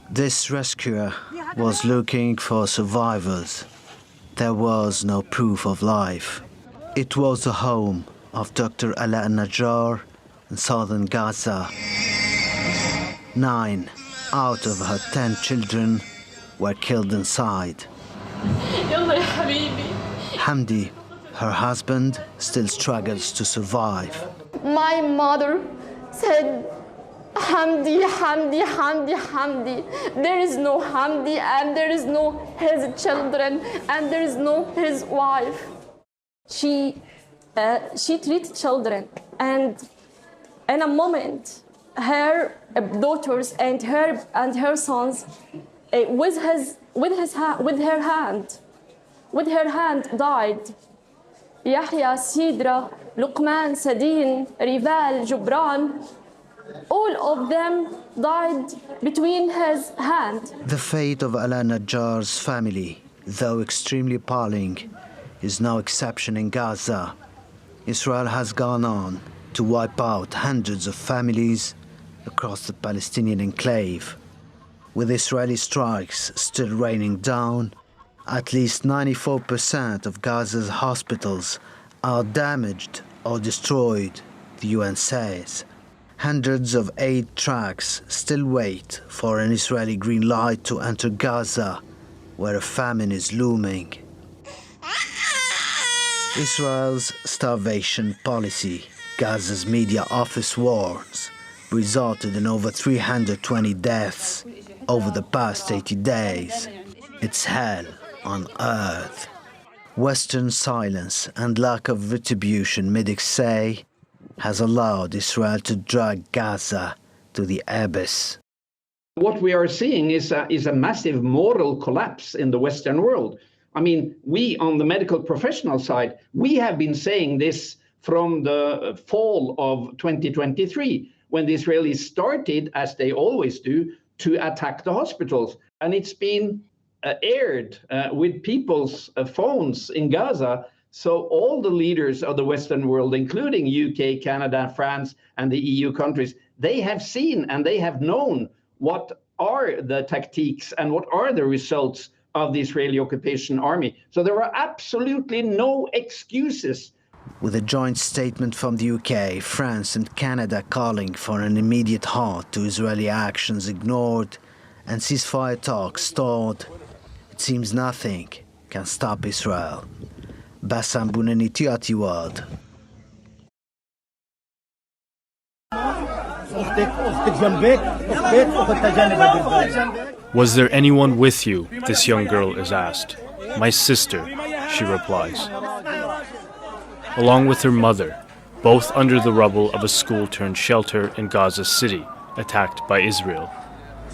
This rescuer was looking for survivors. There was no proof of life. It was the home of Dr. Ala al-Najjar in southern Gaza. 9 out of her 10 children were killed inside. Hamdi, her husband, still struggles to survive. My mother said, Hamdi, Hamdi, Hamdi, Hamdi. There is no Hamdi, and there is no his children, and there is no his wife. She treated children, and in a moment, her daughters and her sons, with her hand died. Yahya, Sidra, Luqman, Sadin, Rival, Jubran, all of them died between his hand. The fate of Ala Najjar's family, though extremely appalling, is no exception in Gaza. Israel has gone on to wipe out hundreds of families across the Palestinian enclave. With Israeli strikes still raining down, at least 94% of Gaza's hospitals are damaged or destroyed, the UN says. Hundreds of aid trucks still wait for an Israeli green light to enter Gaza, where a famine is looming. Israel's starvation policy, Gaza's media office warns, resulted in over 320 deaths over the past 80 days. It's hell on earth. Western silence and lack of retribution, medics say, has allowed Israel to drag Gaza to the abyss. What we are seeing is a massive moral collapse in the Western world. I mean, we on the medical professional side, we have been saying this from the fall of 2023, when the Israelis started, as they always do, to attack the hospitals. And it's been aired with people's phones in Gaza. So all the leaders of the Western world, including UK, Canada, France, and the EU countries, they have seen and they have known what are the tactics and what are the results of the Israeli occupation army. So there are absolutely no excuses. With a joint statement from the UK, France and Canada calling for an immediate halt to Israeli actions ignored and ceasefire talks stalled, it seems nothing can stop Israel. Bassam Bounani, TRT World. Was there anyone with you? This young girl is asked. My sister, she replies. Along with her mother, both under the rubble of a school-turned-shelter in Gaza City, attacked by Israel.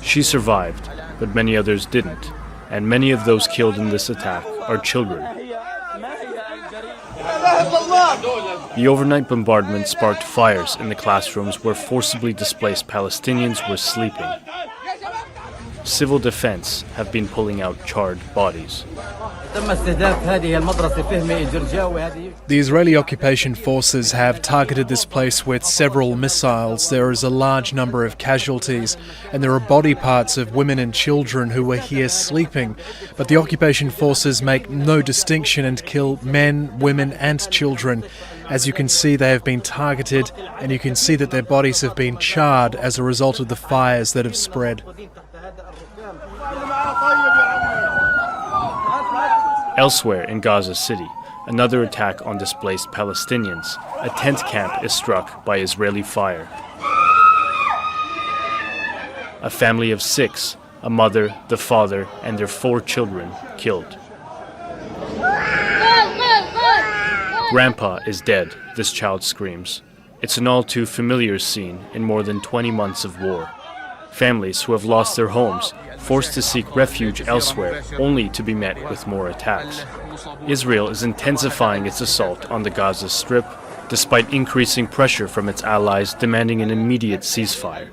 She survived, but many others didn't, and many of those killed in this attack are children. The overnight bombardment sparked fires in the classrooms where forcibly displaced Palestinians were sleeping. Civil defense have been pulling out charred bodies. The Israeli occupation forces have targeted this place with several missiles. There is a large number of casualties, and there are body parts of women and children who were here sleeping. But the occupation forces make no distinction and kill men, women and children. As you can see, they have been targeted, and you can see that their bodies have been charred as a result of the fires that have spread. Elsewhere in Gaza City, another attack on displaced Palestinians. A tent camp is struck by Israeli fire. A family of 6, a mother, the father, and their 4 children killed. Grandpa is dead, this child screams. It's an all too familiar scene in more than 20 months of war. Families who have lost their homes, forced to seek refuge elsewhere, only to be met with more attacks. Israel is intensifying its assault on the Gaza Strip, despite increasing pressure from its allies demanding an immediate ceasefire.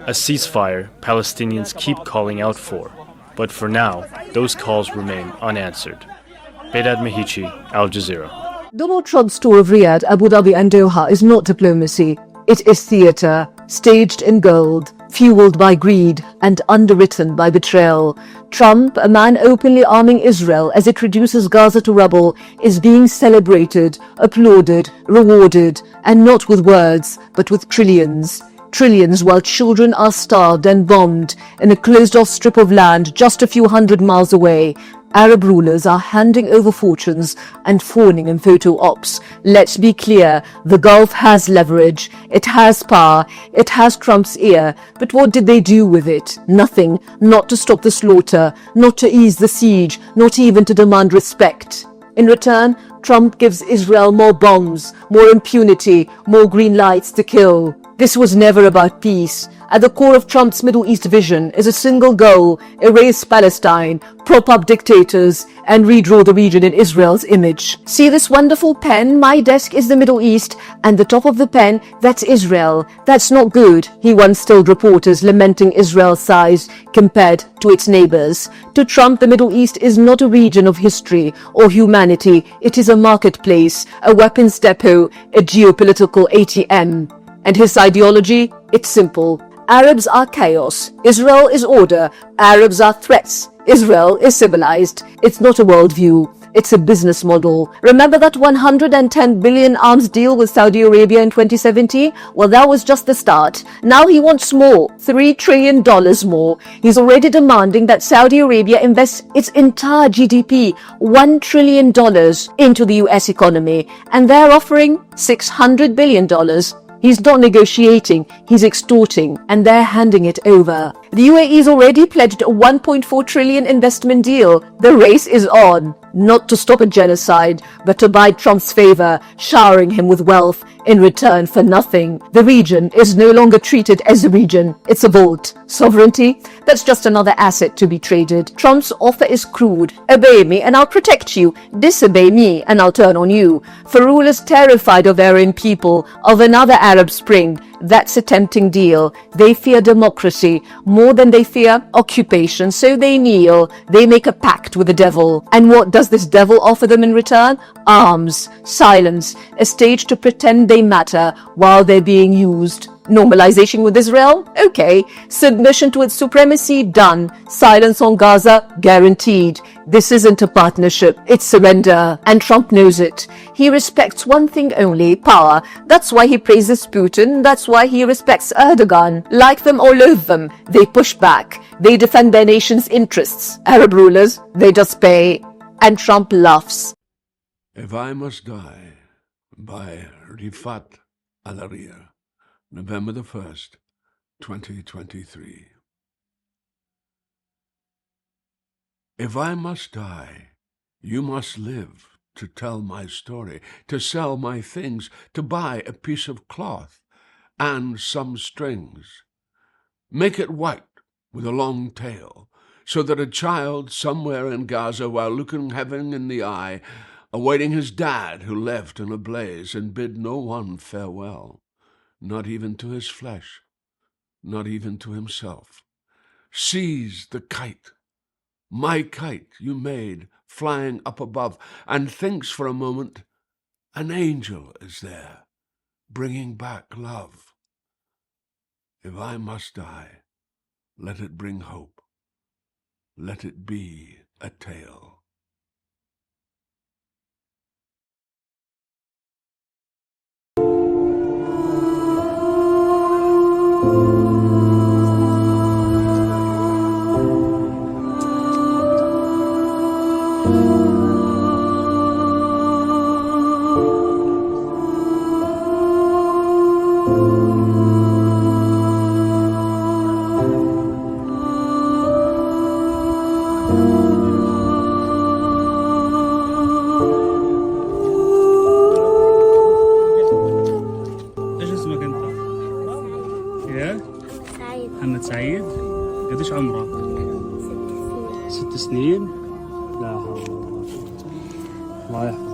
A ceasefire Palestinians keep calling out for, but for now, those calls remain unanswered. Bedad Mehichi, Al Jazeera. Donald Trump's tour of Riyadh, Abu Dhabi and Doha is not diplomacy. It is theatre, staged in gold, fueled by greed and underwritten by betrayal. Trump, a man openly arming Israel as it reduces Gaza to rubble, is being celebrated, applauded, rewarded, and not with words, but with trillions. Trillions while children are starved and bombed in a closed-off strip of land just a few hundred miles away. Arab rulers are handing over fortunes and fawning in photo ops. Let's be clear, the Gulf has leverage, it has power, it has Trump's ear, but what did they do with it? Nothing. Not to stop the slaughter, not to ease the siege, not even to demand respect. In return, Trump gives Israel more bombs, more impunity, more green lights to kill. This was never about peace. At the core of Trump's Middle East vision is a single goal: erase Palestine, prop up dictators, and redraw the region in Israel's image. See this wonderful pen? My desk is the Middle East, and the top of the pen, that's Israel. That's not good, he once told reporters, lamenting Israel's size compared to its neighbors. To Trump, the Middle East is not a region of history or humanity. It is a marketplace, a weapons depot, a geopolitical ATM. And his ideology? It's simple. Arabs are chaos. Israel is order. Arabs are threats. Israel is civilized. It's not a worldview. It's a business model. Remember that 110 billion arms deal with Saudi Arabia in 2017? Well, that was just the start. Now he wants more, $3 trillion more. He's already demanding that Saudi Arabia invests its entire GDP, $1 trillion, into the US economy. And they're offering $600 billion. He's not negotiating, he's extorting, and they're handing it over. The UAE's already pledged a 1.4 trillion investment deal. The race is on. Not to stop a genocide, but to buy Trump's favor, showering him with wealth in return for nothing. The region is no longer treated as a region. It's a vault. Sovereignty? That's just another asset to be traded. Trump's offer is crude. Obey me and I'll protect you. Disobey me and I'll turn on you. For rulers terrified of their own people, of another Arab Spring, that's a tempting deal. They fear democracy more than they fear occupation, so they kneel. They make a pact with the devil. And what does this devil offer them in return? Arms, silence, a stage to pretend they matter while they're being used. Normalization with Israel? Okay. Submission to its supremacy? Done. Silence on Gaza? Guaranteed. This isn't a partnership, it's surrender. And Trump knows it. He respects one thing only, power. That's why he praises Putin, that's why he respects Erdogan. Like them or loathe them, they push back. They defend their nation's interests. Arab rulers, they just pay. And Trump laughs. If I Must Die by Rifat Alaria, November the 1st, 2023. If I must die, you must live to tell my story, to sell my things, to buy a piece of cloth and some strings. Make it white with a long tail, so that a child somewhere in Gaza, while looking heaven in the eye, awaiting his dad who left in a blaze and bid no one farewell, not even to his flesh, not even to himself, sees the kite, my kite you made, flying up above, and thinks for a moment an angel is there, bringing back love. If I must die, let it bring hope. Let it be a tale. محمد سعيد. قديش عمرك؟ 6 سنين. لا حول ولا قوة. الله يحفظك.